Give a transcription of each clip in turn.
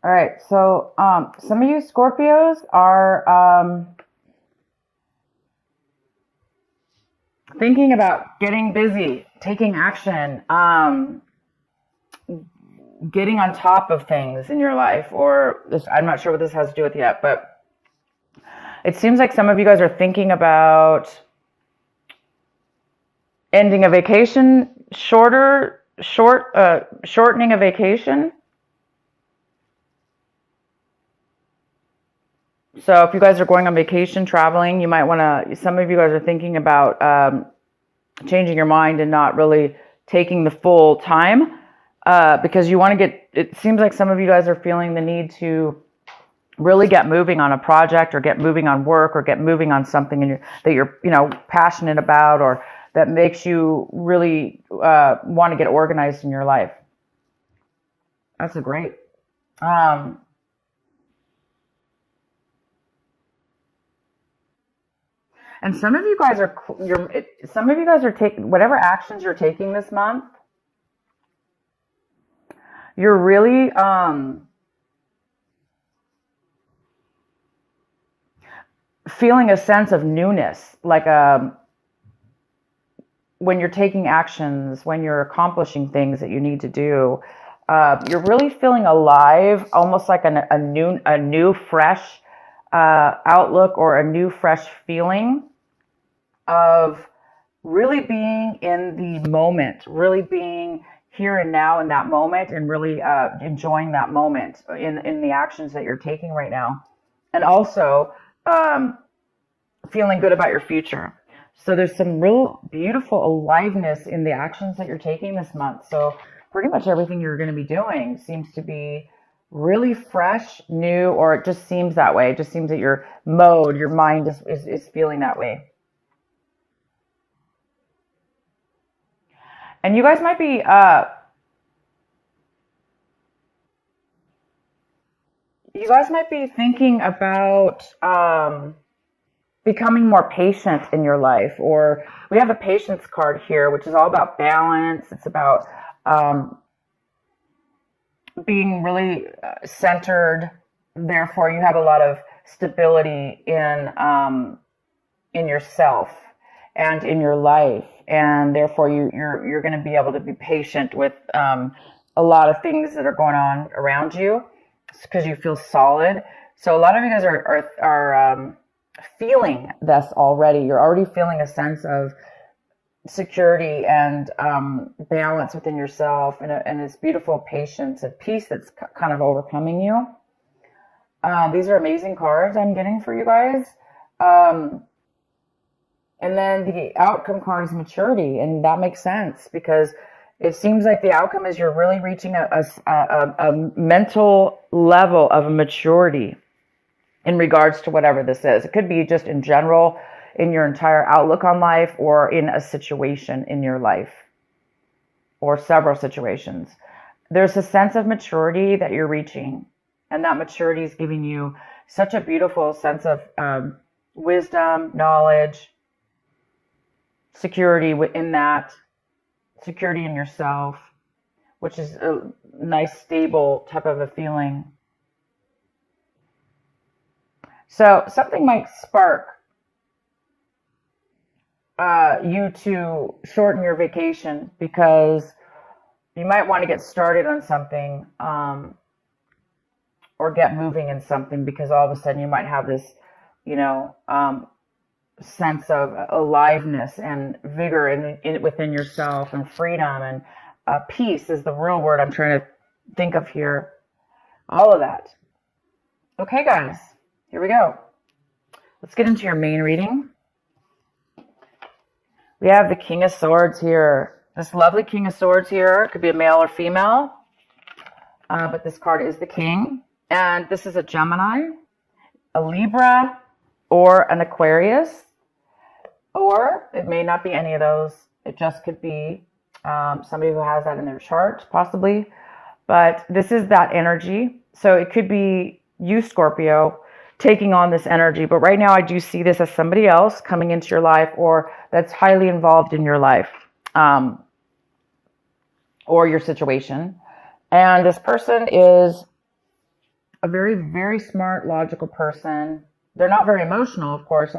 All right. So, some of you Scorpios are thinking about getting busy, taking action, getting on top of things in your life, or this, I'm not sure what this has to do with yet, but it seems like some of you guys are thinking about ending a vacation, shortening a vacation. So if you guys are going on vacation, traveling, you might want to, some of you guys are thinking about changing your mind and not really taking the full time because you want to get, it seems like some of you guys are feeling the need to really get moving on a project or get moving on work or get moving on something that you're, passionate about or that makes you really want to get organized in your life. That's a great. And some of you guys are taking whatever actions you're taking this month. You're really feeling a sense of newness, like when you're taking actions, when you're accomplishing things that you need to do. You're really feeling alive, almost like a new fresh outlook or a new fresh feeling of really being in the moment, really being here and now in that moment, and really enjoying that moment in the actions that you're taking right now, and also feeling good about your future. So there's some real beautiful aliveness in the actions that you're taking this month. So pretty much everything you're going to be doing seems to be really fresh, new, or it just seems that way. It just seems that your mind is feeling that way. And you guys might be thinking about becoming more patient in your life. Or we have a patience card here, which is all about balance. It's about being really centered. Therefore, you have a lot of stability in yourself and in your life, and therefore you're going to be able to be patient with a lot of things that are going on around you because you feel solid. So a lot of you guys are feeling this already. You're already feeling a sense of security and balance within yourself, and this beautiful patience and peace that's kind of overcoming you. These are amazing cards I'm getting for you guys. And then the outcome card is maturity, and that makes sense because it seems like the outcome is you're really reaching a mental level of maturity in regards to whatever this is. It could be just in general in your entire outlook on life, or in a situation in your life, or several situations. There's a sense of maturity that you're reaching, and that maturity is giving you such a beautiful sense of wisdom, knowledge, security within that, security in yourself, which is a nice, stable type of a feeling. So something might spark you to shorten your vacation because you might want to get started on something or get moving in something, because all of a sudden you might have this, sense of aliveness and vigor within yourself, and freedom, and peace is the real word I'm trying to think of here. All of that. Okay, guys, here we go. Let's get into your main reading. We have the King of Swords here. This lovely King of Swords here. It could be a male or female, but this card is the King. And this is a Gemini, a Libra, or an Aquarius. Or it may not be any of those. It just could be somebody who has that in their chart, possibly. But this is that energy. So it could be you, Scorpio, taking on this energy. But right now I do see this as somebody else coming into your life, or that's highly involved in your life or your situation. And this person is a very, very smart, logical person. They're not very emotional, of course,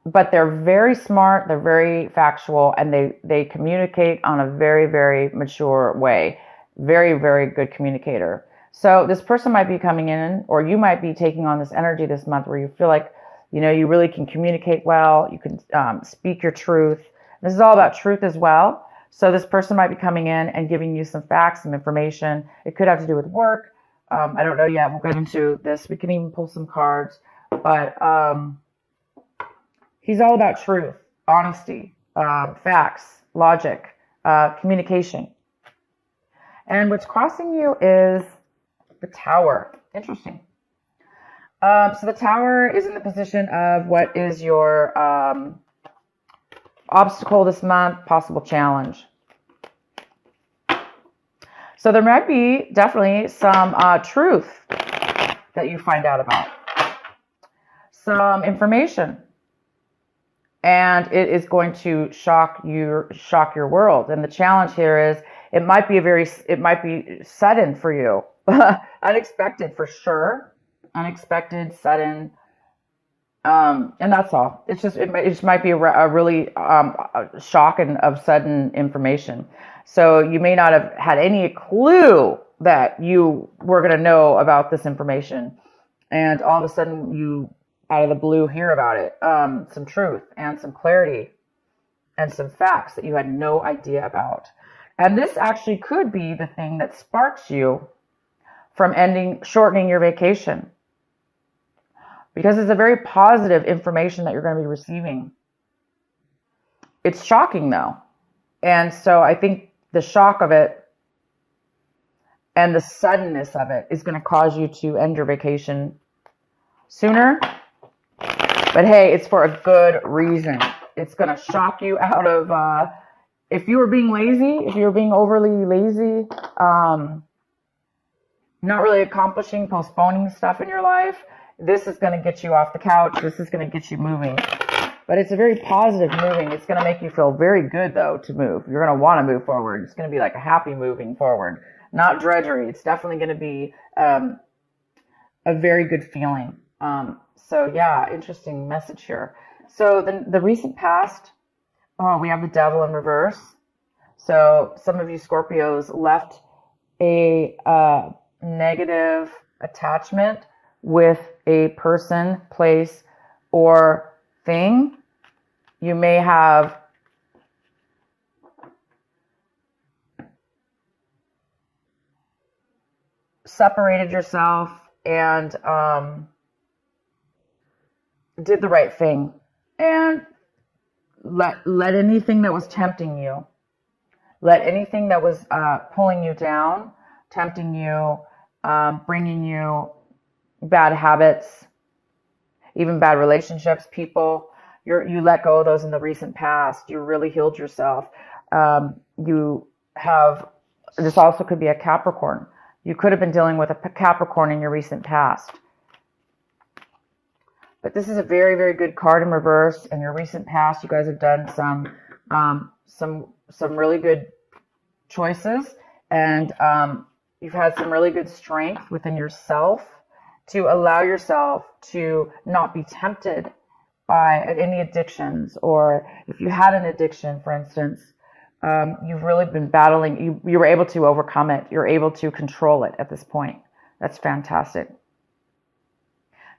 but they're very smart, they're very factual, and they communicate on a very, very mature way. Very, very good communicator. So this person might be coming in, or you might be taking on this energy this month where you feel like, you really can communicate well, you can speak your truth. This is all about truth as well. So this person might be coming in and giving you some facts, some information. It could have to do with work. I don't know yet. We'll get into this. We can even pull some cards. But he's all about truth, honesty, facts, logic, communication. And what's crossing you is the Tower. Interesting. So the Tower is in the position of what is your obstacle this month, possible challenge. So there might be definitely some truth that you find out about. Some information. And it is going to shock your world. And the challenge here is it might be sudden for you. Unexpected for sure. Unexpected, sudden. And that's all. It just might be a really shock and of sudden information. So you may not have had any clue that you were going to know about this information. And all of a sudden you, out of the blue, hear about it. Some truth and some clarity and some facts that you had no idea about. And this actually could be the thing that sparks you from shortening your vacation. Because it's a very positive information that you're going to be receiving. It's shocking though. And so I think the shock of it and the suddenness of it is going to cause you to end your vacation sooner. But hey, it's for a good reason. It's going to shock you out of, if you were being lazy, if you were being overly lazy, not really accomplishing, postponing stuff in your life, this is going to get you off the couch. This is going to get you moving. But it's a very positive moving. It's going to make you feel very good, though, to move. You're going to want to move forward. It's going to be like a happy moving forward, not drudgery. It's definitely going to be a very good feeling. So, yeah, interesting message here. So the recent past, we have the Devil in reverse. So some of you Scorpios left a negative attachment with a person, place, or thing. You may have separated yourself and did the right thing and let anything that was tempting you, let anything that was pulling you down, tempting you, bringing you bad habits, even bad relationships, people, you let go of those in the recent past. You really healed yourself. This also could be a Capricorn. You could have been dealing with a Capricorn in your recent past. But this is a very, very good card in reverse. In your recent past, you guys have done some really good choices, and you've had some really good strength within yourself to allow yourself to not be tempted by any addictions. Or if you had an addiction, for instance, you've really been battling. You were able to overcome it. You're able to control it at this point. That's fantastic.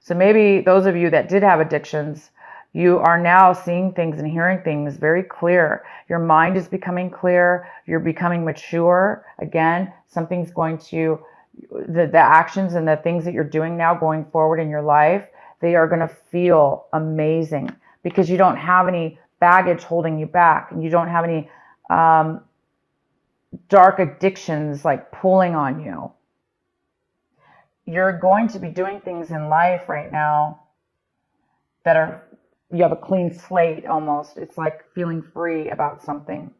So maybe those of you that did have addictions, you are now seeing things and hearing things very clear. Your mind is becoming clear. You're becoming mature. Again, something's going to, the actions and the things that you're doing now going forward in your life, they are going to feel amazing because you don't have any baggage holding you back. And you don't have any dark addictions like pulling on you. You're going to be doing things in life right now that you have a clean slate almost. It's like feeling free about something.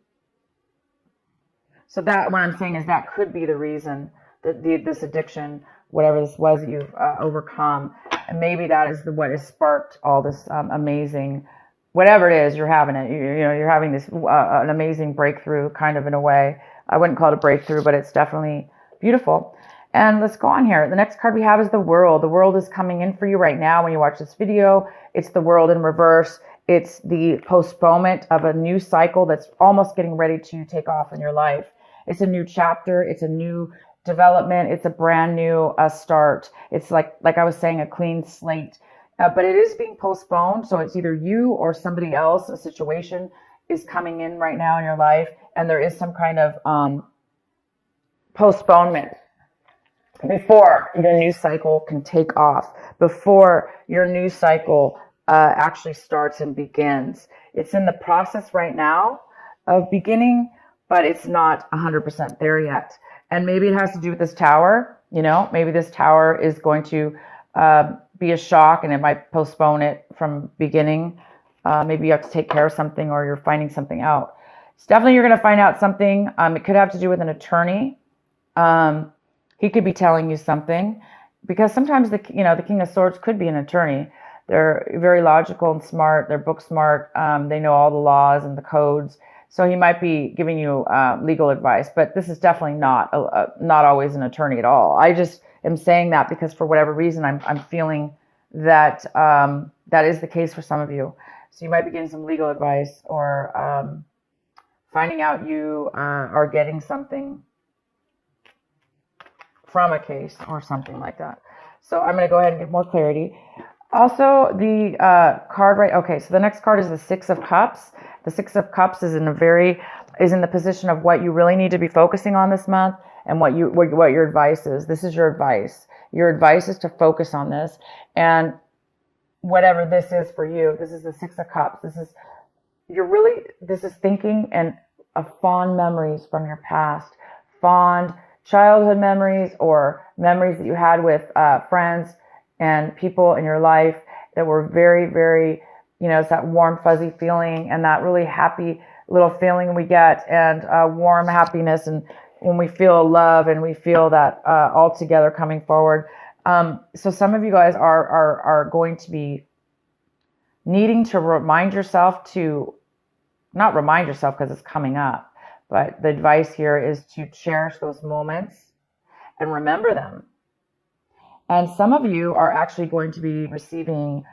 So that, what I'm saying is that could be the reason that this addiction, whatever this was that you've overcome, and maybe that is what has sparked all this amazing, whatever it is, you're having it. You're having this an amazing breakthrough, kind of, in a way. I wouldn't call it a breakthrough, but it's definitely beautiful. And let's go on here. The next card we have is the World. The World is coming in for you right now when you watch this video. It's the World in reverse. It's the postponement of a new cycle that's almost getting ready to take off in your life. It's a new chapter. It's a new development. It's a brand new start. It's like I was saying, a clean slate. But it is being postponed. So it's either you or somebody else, a situation is coming in right now in your life. And there is some kind of postponement before the new cycle can take off, before your new cycle actually starts and begins. It's in the process right now of beginning, but it's not 100% there yet. And maybe it has to do with this tower. You know, maybe this tower is going to be a shock, and it might postpone it from beginning. Maybe you have to take care of something, or you're finding something out. It's definitely you're going to find out something. It could have to do with an attorney. He could be telling you something, because sometimes the King of Swords could be an attorney. They're very logical and smart. They're book smart. They know all the laws and the codes. So he might be giving you legal advice, but this is definitely not always an attorney at all. I just am saying that because for whatever reason, I'm feeling that that is the case for some of you. So you might be getting some legal advice, or finding out you are getting something from a case or something like that. So I'm going to go ahead and get more clarity. Also, the card okay, so the next card is the Six of Cups. The Six of Cups is in the position of what you really need to be focusing on this month, and what your advice is. This is your advice. Your advice is to focus on this, and whatever this is for you. This is the Six of Cups. This is thinking and fond memories from your past, fond childhood memories, or memories that you had with friends and people in your life that were very, very, it's that warm, fuzzy feeling, and that really happy little feeling we get, and warm happiness, and when we feel love and we feel that all together coming forward. So some of you guys are going to be needing to not remind yourself because it's coming up, but the advice here is to cherish those moments and remember them. And some of you are actually going to be receiving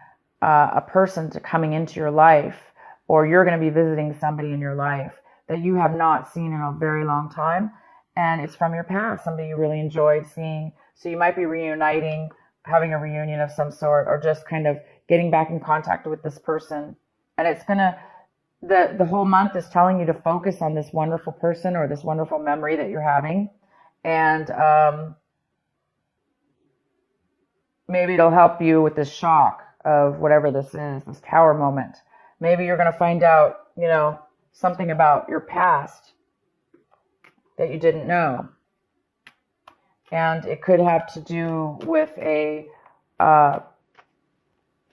a person coming into your life, or you're going to be visiting somebody in your life that you have not seen in a very long time. And it's from your past, somebody you really enjoyed seeing. So you might be reuniting, having a reunion of some sort, or just kind of getting back in contact with this person. And it's going to, the whole month is telling you to focus on this wonderful person or this wonderful memory that you're having. And maybe it'll help you with this shock of whatever this is, this tower moment. Maybe you're going to find out, something about your past that you didn't know. And it could have to do with a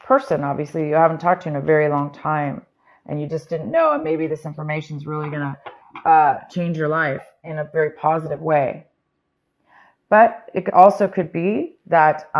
person, obviously, you haven't talked to in a very long time, and you just didn't know, and maybe this information is really going to change your life in a very positive way. But it also could be that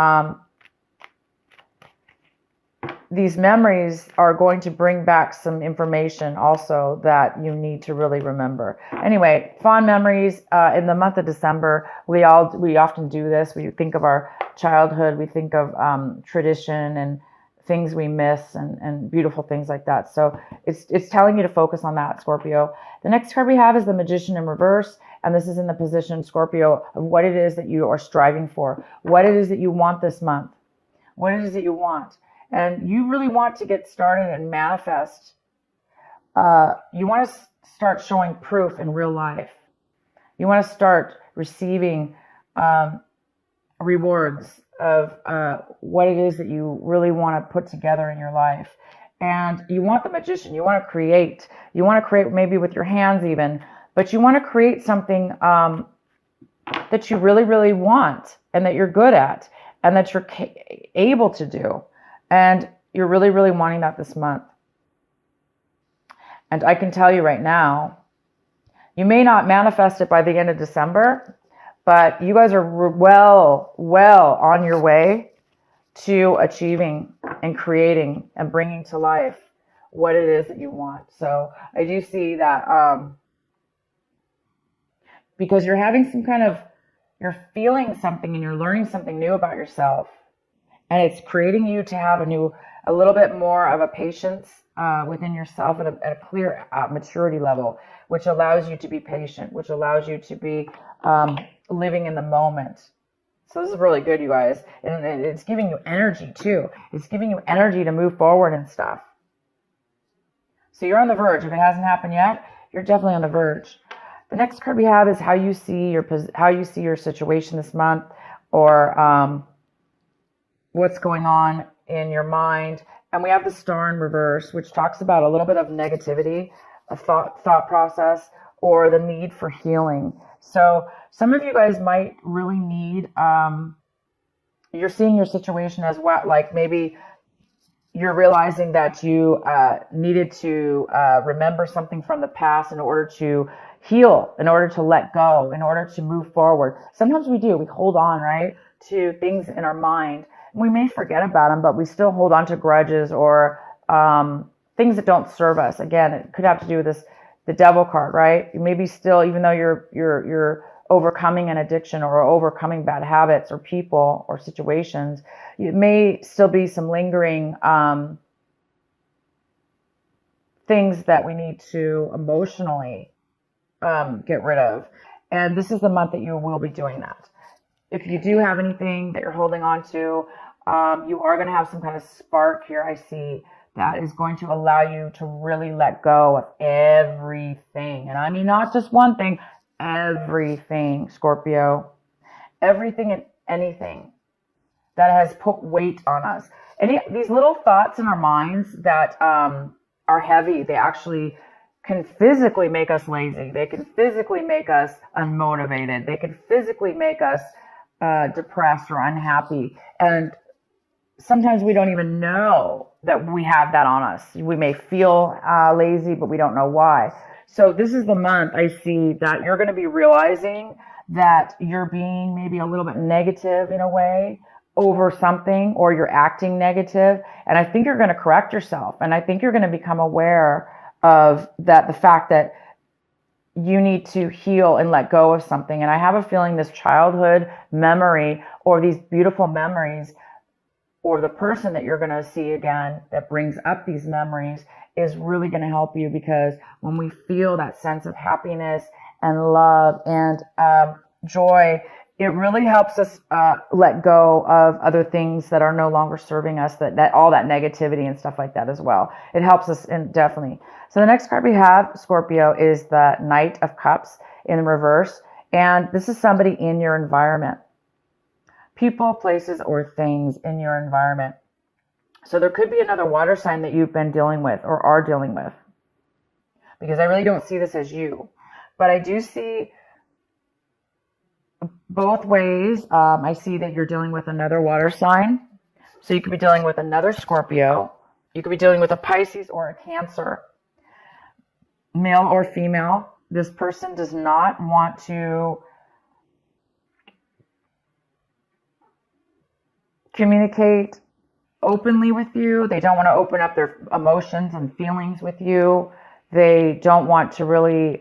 these memories are going to bring back some information also that you need to really remember. Anyway, fond memories in the month of December. We often do this. We think of our childhood. We think of tradition and things we miss, and beautiful things like that. So it's telling you to focus on that, Scorpio. The next card we have is the Magician in reverse. And this is in the position, Scorpio, of what it is that you are striving for. What it is that you want this month. What it is that you want. And you really want to get started and manifest. You want to start showing proof in real life. You want to start receiving rewards of what it is that you really want to put together in your life. And you want the Magician. You want to create. You want to create maybe with your hands even. But you want to create something that you really, really want, and that you're good at, and that you're able to do. And you're really, really wanting that this month. And I can tell you right now, you may not manifest it by the end of December, but you guys are well on your way to achieving and creating and bringing to life what it is that you want. So I do see that because you're having some kind of You're feeling something and you're learning something new about yourself. And it's creating you to have a little bit more of a patience within yourself at a clear maturity level, which allows you to be patient, which allows you to be living in the moment. So this is really good, you guys. And it's giving you energy too. It's giving you energy to move forward and stuff. So you're on the verge. If it hasn't happened yet, you're definitely on the verge. The next card we have is how you see your situation this month, or what's going on in your mind. And we have the Star in reverse, which talks about a little bit of negativity, a thought process, or the need for healing. So some of you guys might really need, you're seeing your situation as what, like maybe you're realizing that you needed to remember something from the past in order to heal, in order to let go, in order to move forward. Sometimes we do. We hold on, right, to things in our mind. We may forget about them, but we still hold on to grudges or things that don't serve us. Again, it could have to do with the Devil card, right? You maybe still, even though you're overcoming an addiction or overcoming bad habits or people or situations, it may still be some lingering things that we need to emotionally get rid of. And this is the month that you will be doing that. If you do have anything that you're holding on to, you are going to have some kind of spark here, I see, that is going to allow you to really let go of everything. And I mean, not just one thing, everything, Scorpio. Everything and anything that has put weight on us. These little thoughts in our minds that are heavy, they actually can physically make us lazy. They can physically make us unmotivated. They can physically make us depressed or unhappy. And sometimes we don't even know that we have that on us. We may feel lazy, but we don't know why. So this is the month I see that you're going to be realizing that you're being maybe a little bit negative in a way over something, or you're acting negative. And I think you're going to correct yourself. And I think you're going to become aware of that, the fact that you need to heal and let go of something. And I have a feeling this childhood memory, or these beautiful memories, or the person that you're going to see again that brings up these memories is really going to help you, because when we feel that sense of happiness and love and joy, it really helps us let go of other things that are no longer serving us, that all that negativity and stuff like that as well. It helps us definitely. So the next card we have, Scorpio, is the Knight of Cups in reverse. And this is somebody in your environment. People, places, or things in your environment. So there could be another water sign that you've been dealing with or are dealing with, because I really don't see this as you. But I do see both ways. I see that you're dealing with another water sign. So you could be dealing with another Scorpio. You could be dealing with a Pisces or a Cancer, male or female. This person does not want to communicate openly with you. They don't want to open up their emotions and feelings with you. They don't want to really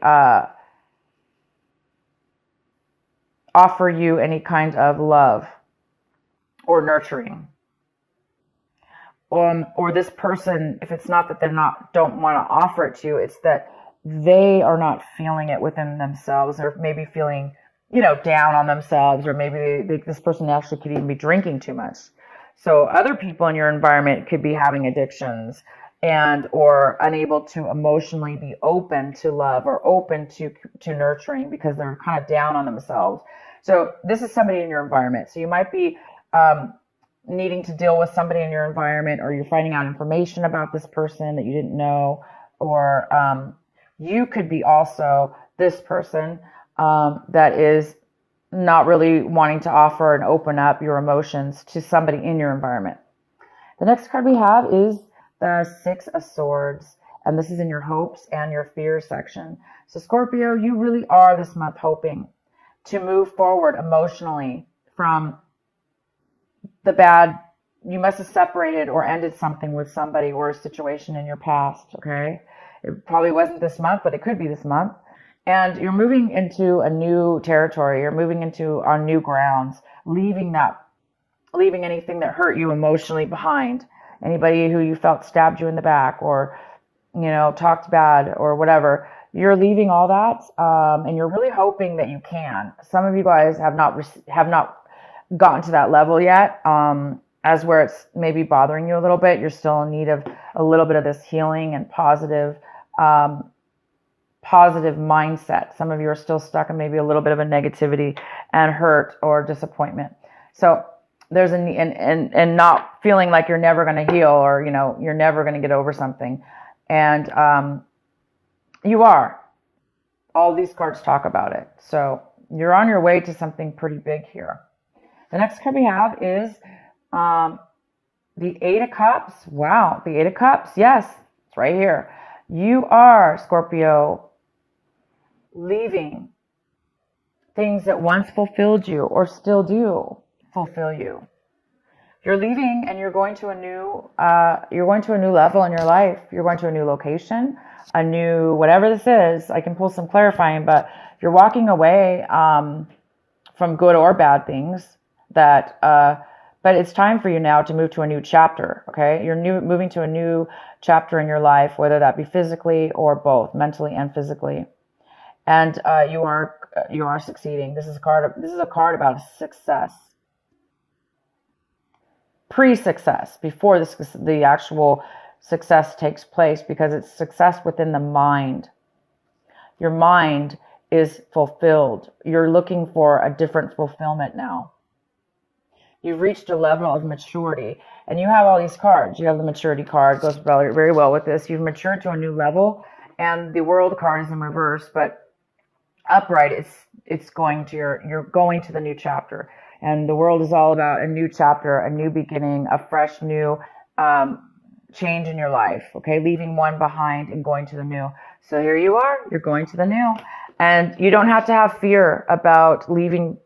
offer you any kind of love or nurturing. Or this person, if it's not that don't want to offer it to you, it's that they are not feeling it within themselves, or maybe feeling, down on themselves, or maybe this person actually could even be drinking too much. So other people in your environment could be having addictions or unable to emotionally be open to love or open to nurturing, because they're kind of down on themselves. So this is somebody in your environment. So you might be needing to deal with somebody in your environment, or you're finding out information about this person that you didn't know, or you could be also this person that is not really wanting to offer and open up your emotions to somebody in your environment. The next card we have is the Six of Swords, and this is in your hopes and your fears section. So Scorpio, you really are this month hoping to move forward emotionally from the bad. You must have separated or ended something with somebody or a situation in your past, okay? It probably wasn't this month, but it could be this month. And you're moving into a new territory. You're moving into on new grounds, leaving anything that hurt you emotionally behind. Anybody who you felt stabbed you in the back or, talked bad or whatever. You're leaving all that, and you're really hoping that you can. Some of you guys have not gotten to that level yet, as where it's maybe bothering you a little bit. You're still in need of a little bit of this healing and positive mindset. Some of you are still stuck in maybe a little bit of a negativity and hurt or disappointment. So there's and not feeling like you're never going to heal, or you're never going to get over something, and you are. All these cards talk about it. So you're on your way to something pretty big here. The next card we have is the Eight of Cups. Wow, the Eight of Cups. Yes, it's right here. You are, Scorpio, leaving things that once fulfilled you or still do fulfill you. You're leaving and you're going to a new level in your life. You're going to a new location, a new whatever this is. I can pull some clarifying, but you're walking away from good or bad things that but it's time for you now to move to a new chapter. Okay, you're moving to a new chapter in your life, whether that be physically or both, mentally and physically. And you are succeeding. This is a card about success, pre-success, before the actual success takes place, because it's success within the mind. Your mind is fulfilled. You're looking for a different fulfillment now. You've reached a level of maturity, and you have all these cards. You have the maturity card, goes very well with this. You've matured to a new level, and the World card is in reverse, but upright, it's going to you're going to the new chapter. And the World is all about a new chapter, a new beginning, a fresh new change in your life. Okay, leaving one behind and going to the new. So here you are. You're going to the new, and you don't have to have fear about leaving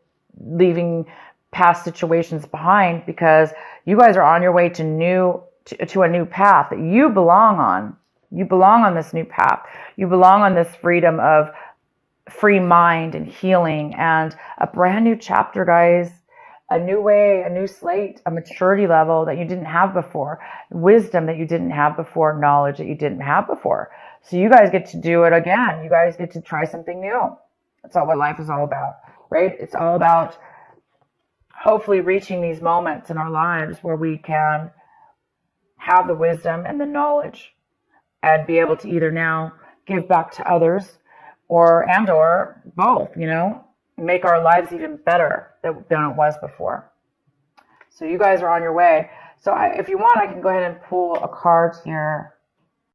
past situations behind, because you guys are on your way to a new path that you belong on. You belong on this new path. You belong on this freedom of free mind and healing and a brand new chapter, guys. A new way, a new slate, a maturity level that you didn't have before, wisdom that you didn't have before, knowledge that you didn't have before. So you guys get to do it again. You guys get to try something new. That's all what life is all about, right? It's all about hopefully reaching these moments in our lives where we can have the wisdom and the knowledge and be able to either now give back to others or both, make our lives even better than it was before. So you guys are on your way. So if you want, I can go ahead and pull a card here